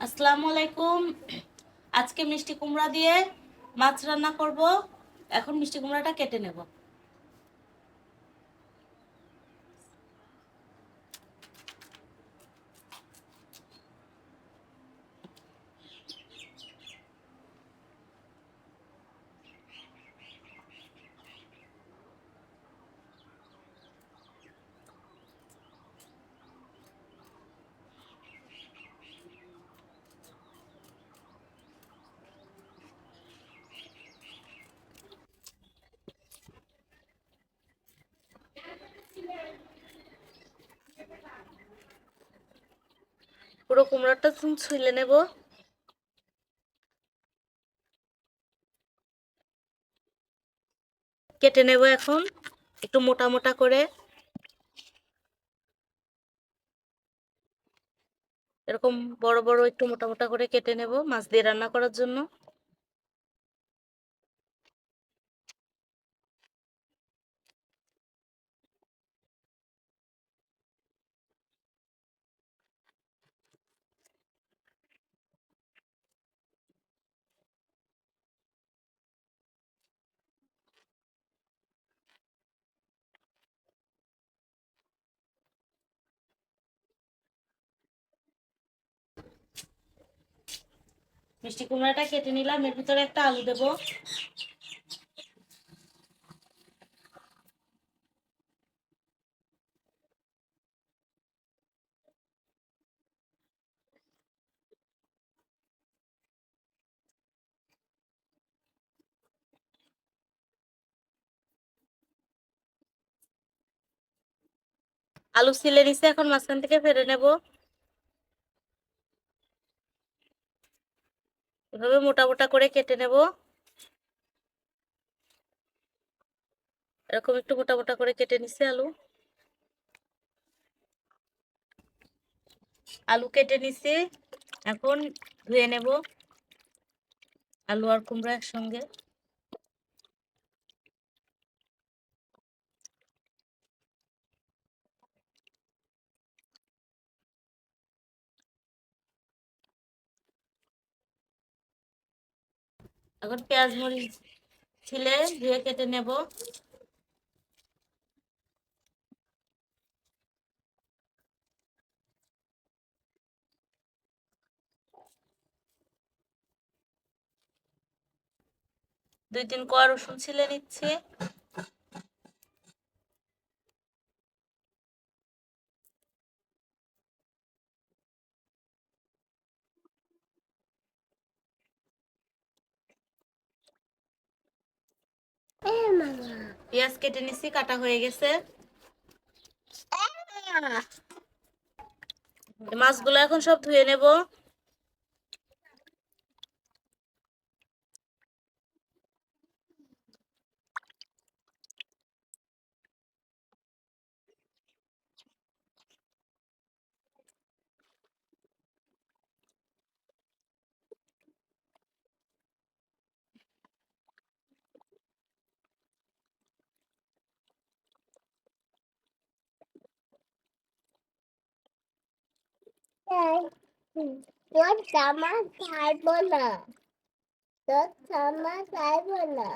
আসসালামু আলাইকুম। আজকে মিষ্টি কুমড়া দিয়ে মাছ রান্না করব। এখন মিষ্টি কুমড়াটা কেটে নেব। পুরো কুমড়াটা ছুলে নেব। কেটে নেব এখন একটু মোটা মোটা করে। এরকম বড় বড় একটু মোটা মোটা করে কেটে নেব মাছ দিয়ে রান্না করার জন্য। মিষ্টি কুমড়াটা কেটে নিলাম, এর ভিতরে একটা আলু দেব। আলু ছিলে নিচে, এখন মাঝখান থেকে ফেলে নেব। এভাবে মোটা মোটা করে কেটে নেব। এরকম একটু মোটা মোটা করে কেটে নিচ্ছে আলু। আলু কেটে নিছি, এখন ধুয়ে নেব আলু আর কুমড়া একসঙ্গে। এখন পেঁয়াজ মরিচ ছিলে ধুয়ে কেটে নেব। 2-3 কোয়া রসুন ছিলে নিচ্ছি। পেঁয়াজ কেটে নিচ্ছি, কাটা হয়ে গেছে। মাছগুলো এখন সব ধুয়ে নেব। তোর জামা ছাড়বো না, তোর জামা ছাড়বো না।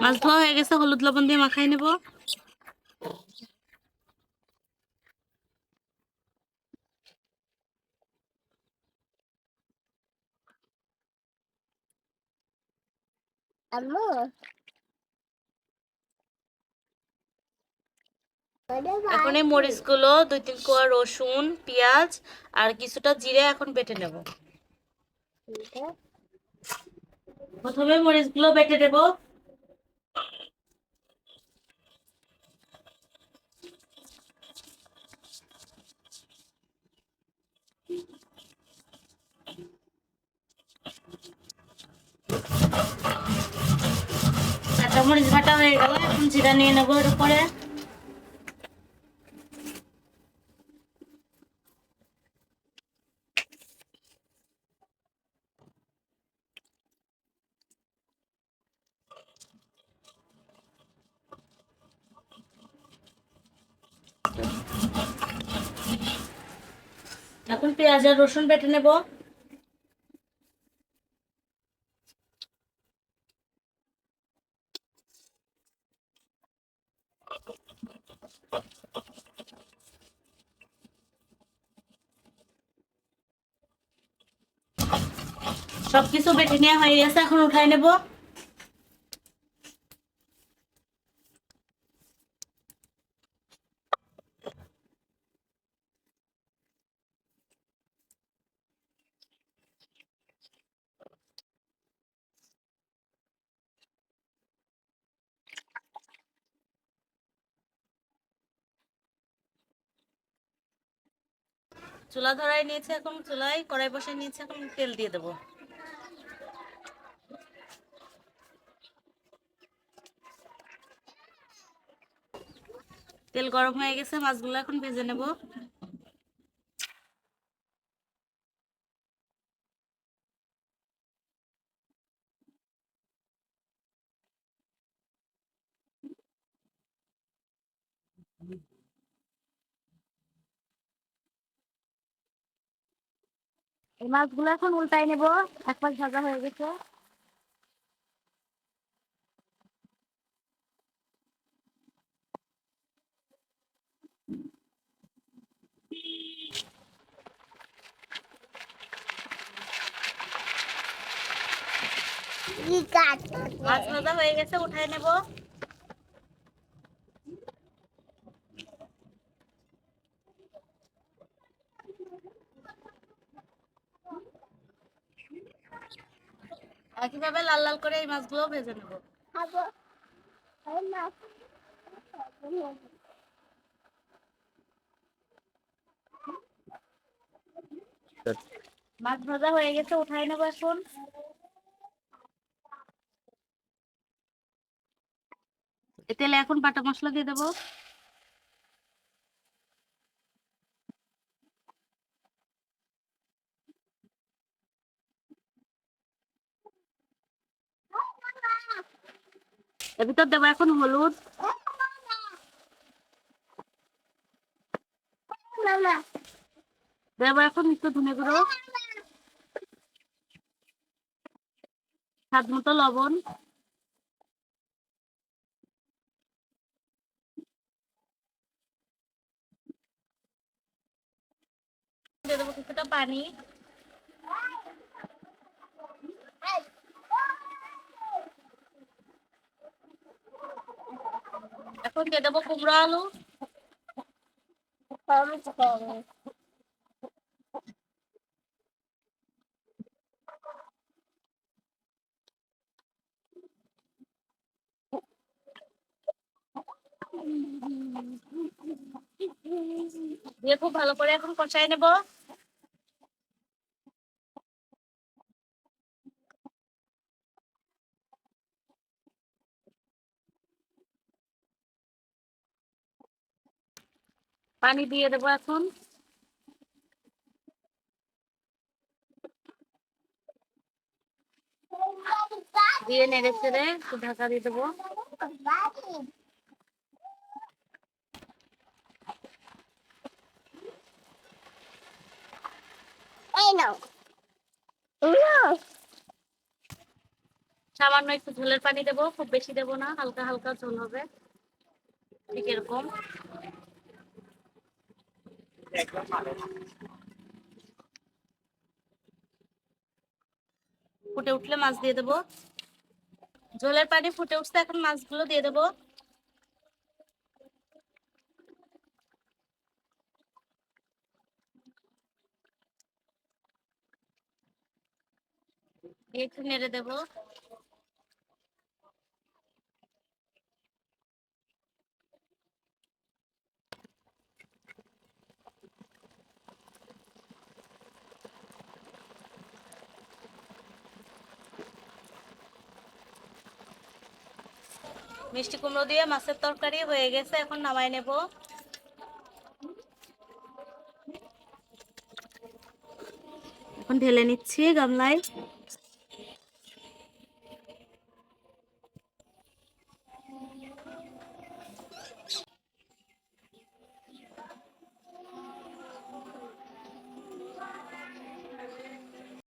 মাছ ধোয়া হয়ে গেছে, হলুদ লবণ দিয়ে মাখাই নেব। আম্মু এখন এই মরিচগুলো, 2-3 কোয়া রসুন, পেঁয়াজ আর কিছুটা জিরে এখন বেটে নেব। প্রথমে মরিচগুলো বেটে নেব। কাঁচা মরিচ বাটা হয়ে গেল, এখন জিরা নিয়ে নেবো এর উপরে। এখন পেঁয়াজ আর রসুন বেটে নেব। সবকিছু বেটে নেওয়া হয়ে গেছে, এখন উঠাই নেব। চুলা ধরাই নিয়েছে, এখন চুলায় কড়াই বসে নিয়েছে, এখন তেল দিয়ে দেবো। তেল গরম হয়ে গেছে, মাছগুলো এখন ভেজে নেব। এই মাছগুলো এখন উল্টাই নেব, এক পাশ ভাজা হয়ে গেছে। মাছ ভাজা হয়ে গেছে, উঠাই নেব। একইভাবে লাল লাল করে এই মাছগুলো ভেজে নেব। মাছ ভাজা হয়ে গেছে, উঠাই নেব এখন। তেলে এখন বাটা মশলা দিয়ে দেবো। এর ভিতর দেবো এখন হলুদ, দেবো এখন একটু ধনে গুঁড়ো, স্বাদ মতো লবণ, দিয়ে দেবো কিছুটা পানি। এখন দিয়ে দেবো কুমড়ো আলু। দিয়ে খুব ভালো করে এখন কষাই নেব। পানি দিয়ে দেবো এখন। দিয়ে নেড়ে চেড়ে একটু ঢাকা দিয়ে দেবো। সামান্য একটু ঝোলের পানি দেবো, খুব বেশি দেবো না, হালকা হালকা ঝোল হবে, ঠিক এরকম। ফুটে উঠলে মাছ দিয়ে দেবো। ঝোলের পানি ফুটে উঠছে, এখন মাছগুলো দিয়ে দেবো। একটু নেড়ে দেবো। মিষ্টি কুমড়ো দিয়ে মাছের তরকারি হয়ে গেছে, এখন নামাই নেব। এখন ঢেলে নিচ্ছি গামলায়।